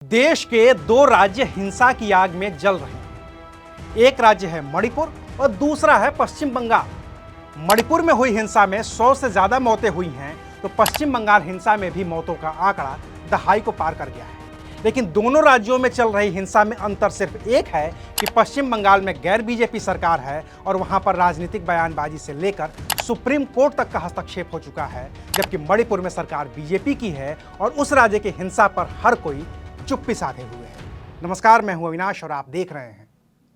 देश के दो राज्य हिंसा की आग में जल रहे हैं। एक राज्य है मणिपुर और दूसरा है पश्चिम बंगाल। मणिपुर में हुई हिंसा में 100 से ज्यादा मौतें हुई हैं, तो पश्चिम बंगाल हिंसा में भी मौतों का आंकड़ा दहाई को पार कर गया है। लेकिन दोनों राज्यों में चल रही हिंसा में अंतर सिर्फ एक है कि पश्चिम बंगाल में गैर बीजेपी सरकार है और वहां पर राजनीतिक बयानबाजी से लेकर सुप्रीम कोर्ट तक का हस्तक्षेप हो चुका है, जबकि मणिपुर में सरकार बीजेपी की है और उस राज्य की हिंसा पर हर कोई चुप्पी साधे हुए हैं। नमस्कार, मैं हूं अविनाश और आप देख रहे हैं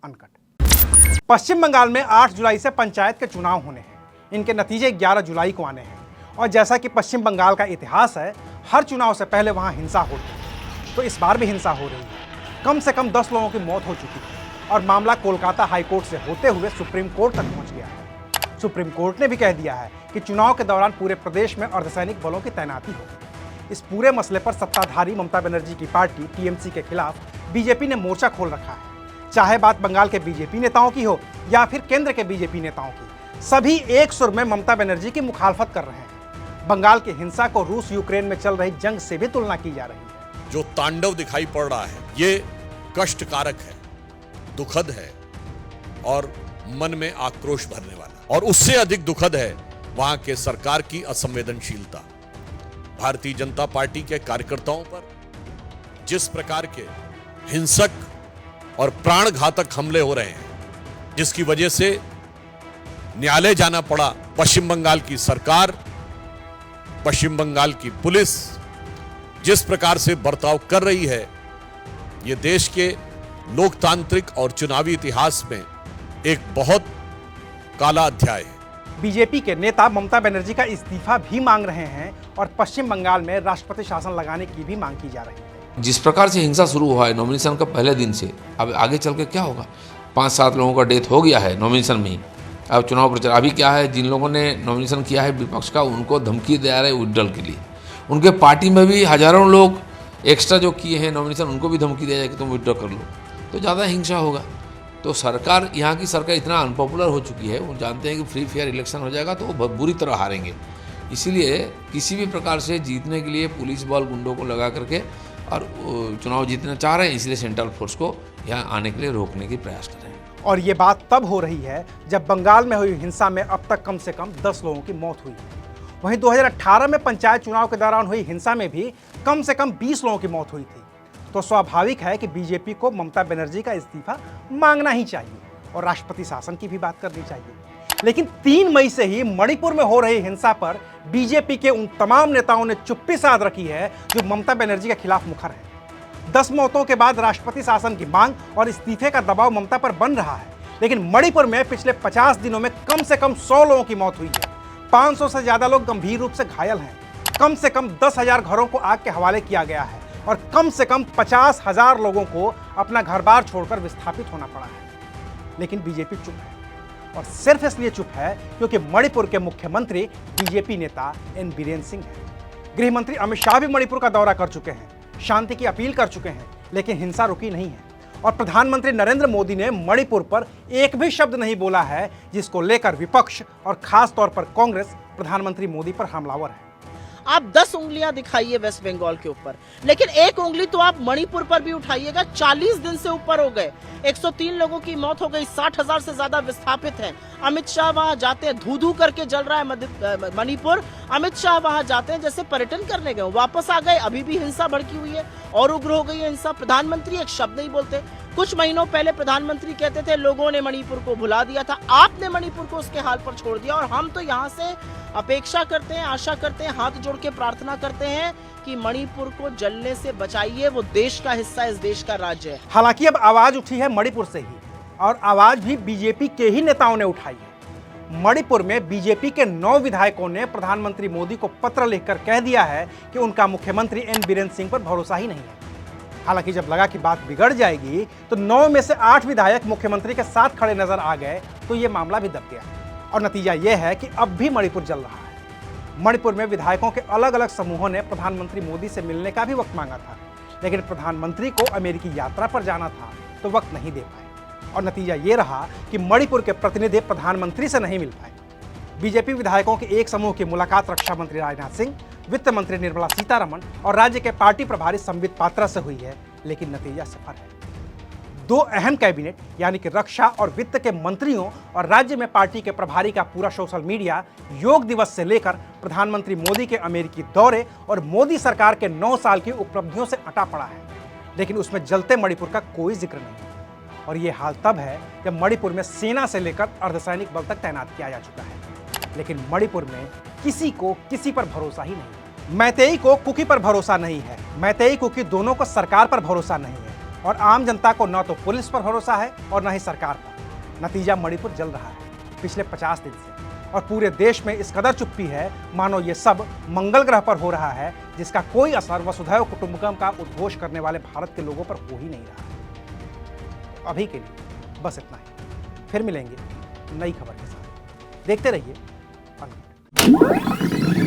अनकट। पश्चिम बंगाल में 8 जुलाई से पंचायत के चुनाव होने हैं। इनके नतीजे 11 जुलाई को आने हैं और जैसा कि पश्चिम बंगाल का इतिहास है, हर चुनाव से पहले वहां हिंसा होती है, तो इस बार भी हिंसा हो रही है। कम से कम 10 लोगों की मौत हो चुकी है और मामला कोलकाता हाईकोर्ट से होते हुए सुप्रीम कोर्ट तक पहुंच गया है। सुप्रीम कोर्ट ने भी कह दिया है कि चुनाव के दौरान पूरे प्रदेश में अर्धसैनिक बलों की तैनाती होगी। इस पूरे मसले पर सत्ताधारी ममता बनर्जी की पार्टी टीएमसी के खिलाफ बीजेपी ने मोर्चा खोल रखा है। चाहे बात बंगाल के बीजेपी नेताओं की हो या फिर केंद्र के बीजेपी नेताओं की, सभी एक सुर में ममता बनर्जी की मुखालफत कर रहे हैं। बंगाल की हिंसा को रूस यूक्रेन में चल रही जंग से भी तुलना की जा रही है। जो तांडव दिखाई पड़ रहा है, ये कष्टकारक है, दुखद है और मन में आक्रोश भरने वाला। और उससे अधिक दुखद है वहां के सरकार की असंवेदनशीलता। भारतीय जनता पार्टी के कार्यकर्ताओं पर जिस प्रकार के हिंसक और प्राणघातक हमले हो रहे हैं, जिसकी वजह से न्यायालय जाना पड़ा, पश्चिम बंगाल की सरकार, पश्चिम बंगाल की पुलिस जिस प्रकार से बर्ताव कर रही है, यह देश के लोकतांत्रिक और चुनावी इतिहास में एक बहुत काला अध्याय है। बीजेपी के नेता ममता बनर्जी का इस्तीफा भी मांग रहे हैं और पश्चिम बंगाल में राष्ट्रपति शासन लगाने की भी मांग की जा रही है। जिस प्रकार से हिंसा शुरू हुआ है नॉमिनेशन का पहले दिन से, अब आगे चल के क्या होगा? 5-7 लोगों का डेथ हो गया है नॉमिनेशन में ही। अब चुनाव प्रचार अभी क्या है, जिन लोगों ने नॉमिनेशन किया है विपक्ष का, उनको धमकी दे रहे हैं विड्रॉल के लिए। उनके पार्टी में भी हजारों लोग एक्स्ट्रा जो किए हैं नॉमिनेशन, उनको भी धमकी दिया जाए कि तुम विड्रॉ कर लो, तो ज़्यादा हिंसा होगा। तो सरकार, यहाँ की सरकार इतना अनपॉपुलर हो चुकी है, वो जानते हैं कि फ्री फेयर इलेक्शन हो जाएगा तो वो बुरी तरह हारेंगे। इसीलिए किसी भी प्रकार से जीतने के लिए पुलिस बल गुंडों को लगा करके और चुनाव जीतना चाह रहे हैं, इसलिए सेंट्रल फोर्स को यहाँ आने के लिए रोकने की प्रयास कर रहे हैं। और ये बात तब हो रही है जब बंगाल में हुई हिंसा में अब तक कम से कम 10 लोगों की मौत हुई है। वहीं 2018 में पंचायत चुनाव के दौरान हुई हिंसा में भी कम से कम 20 लोगों की मौत हुई थी। तो स्वाभाविक है कि बीजेपी को ममता बनर्जी का इस्तीफा मांगना ही चाहिए और राष्ट्रपति शासन की भी बात करनी चाहिए। लेकिन 3 मई से ही मणिपुर में हो रही हिंसा पर बीजेपी के उन तमाम नेताओं ने चुप्पी साध रखी है जो ममता बनर्जी के खिलाफ मुखर है। 10 मौतों के बाद राष्ट्रपति शासन की मांग और इस्तीफे का दबाव ममता पर बन रहा है। लेकिन मणिपुर में पिछले 50 दिनों में कम से कम 100 लोगों की मौत हुई है। 500 से ज्यादा लोग गंभीर रूप से घायल हैं। कम से कम 10,000 घरों को आग के हवाले किया गया है और कम से कम 50,000 लोगों को अपना घर बार छोड़कर विस्थापित होना पड़ा है। लेकिन बीजेपी चुप है और सिर्फ इसलिए चुप है क्योंकि मणिपुर के मुख्यमंत्री बीजेपी नेता एन बीरेन सिंह हैं। गृह मंत्री अमित शाह भी मणिपुर का दौरा कर चुके हैं, शांति की अपील कर चुके हैं, लेकिन हिंसा रुकी नहीं है। और प्रधानमंत्री नरेंद्र मोदी ने मणिपुर पर एक भी शब्द नहीं बोला है, जिसको लेकर विपक्ष और खास तौर पर कांग्रेस प्रधानमंत्री मोदी पर हमलावर है। आप 10 उंगलियां दिखाइए वेस्ट बंगाल के ऊपर, लेकिन एक उंगली तो आप मणिपुर पर भी उठाइएगा। 40 दिन से ऊपर हो गए, 103 लोगों की मौत हो गई, 60,000 से ज्यादा विस्थापित हैं। अमित शाह वहां जाते हैं, धू धू करके जल रहा है मणिपुर। अमित शाह वहां जाते हैं जैसे पर्यटन करने गए, वापस आ गए, अभी भी हिंसा भड़की हुई है और उग्र हो गई है हिंसा। प्रधानमंत्री एक शब्द नहीं बोलते। कुछ महीनों पहले प्रधानमंत्री कहते थे लोगों ने मणिपुर को भुला दिया था, आपने मणिपुर को उसके हाल पर छोड़ दिया। और हम तो यहाँ से अपेक्षा करते हैं, आशा करते हैं, हाथ जोड़ के प्रार्थना करते हैं कि मणिपुर को जलने से बचाइए। वो देश का हिस्सा, इस देश का राज्य है। हालांकि अब आवाज उठी है मणिपुर से ही और आवाज भी बीजेपी के ही नेताओं ने उठाई है। मणिपुर में बीजेपी के 9 विधायकों ने प्रधानमंत्री मोदी को पत्र लिखकर कह दिया है कि उनका मुख्यमंत्री एन बीरेन सिंह पर भरोसा ही नहीं है। हालांकि जब लगा कि बात बिगड़ जाएगी तो 9 में से 8 विधायक मुख्यमंत्री के साथ खड़े नजर आ गए, तो ये मामला भी दब गया। और नतीजा यह है कि अब भी मणिपुर जल रहा है। मणिपुर में विधायकों के अलग अलग समूहों ने प्रधानमंत्री मोदी से मिलने का भी वक्त मांगा था, लेकिन प्रधानमंत्री को अमेरिकी यात्रा पर जाना था तो वक्त नहीं दे पाए। और नतीजा ये रहा कि मणिपुर के प्रतिनिधि प्रधानमंत्री से नहीं मिल पाए। बीजेपी विधायकों के एक समूह की मुलाकात रक्षा मंत्री राजनाथ सिंह, वित्त मंत्री निर्मला सीतारमण और राज्य के पार्टी प्रभारी संबित पात्रा से हुई है, लेकिन नतीजा सफर है। दो अहम कैबिनेट यानी कि रक्षा और वित्त के मंत्रियों और राज्य में पार्टी के प्रभारी का पूरा सोशल मीडिया योग दिवस से लेकर प्रधानमंत्री मोदी के अमेरिकी दौरे और मोदी सरकार के 9 साल की उपलब्धियों से अटा पड़ा है, लेकिन उसमें जलते मणिपुर का कोई जिक्र नहीं। और ये हाल तब है जब मणिपुर में सेना से लेकर अर्धसैनिक बल तक तैनात किया जा चुका है, लेकिन मणिपुर में किसी को किसी पर भरोसा ही नहीं। मैतेई को कुकी पर भरोसा नहीं है, मैतेई कुकी दोनों को सरकार पर भरोसा नहीं है और आम जनता को न तो पुलिस पर भरोसा है और न ही सरकार पर। नतीजा मणिपुर जल रहा है पिछले 50 दिन से, और पूरे देश में इस कदर चुप्पी है मानो ये सब मंगल ग्रह पर हो रहा है, जिसका कोई असर वसुधैव कुटुंबकम का उद्घोष करने वाले भारत के लोगों पर हो ही नहीं रहा है। अभी के लिए बस इतना ही, फिर मिलेंगे नई खबर के साथ। देखते रहिए अनकट।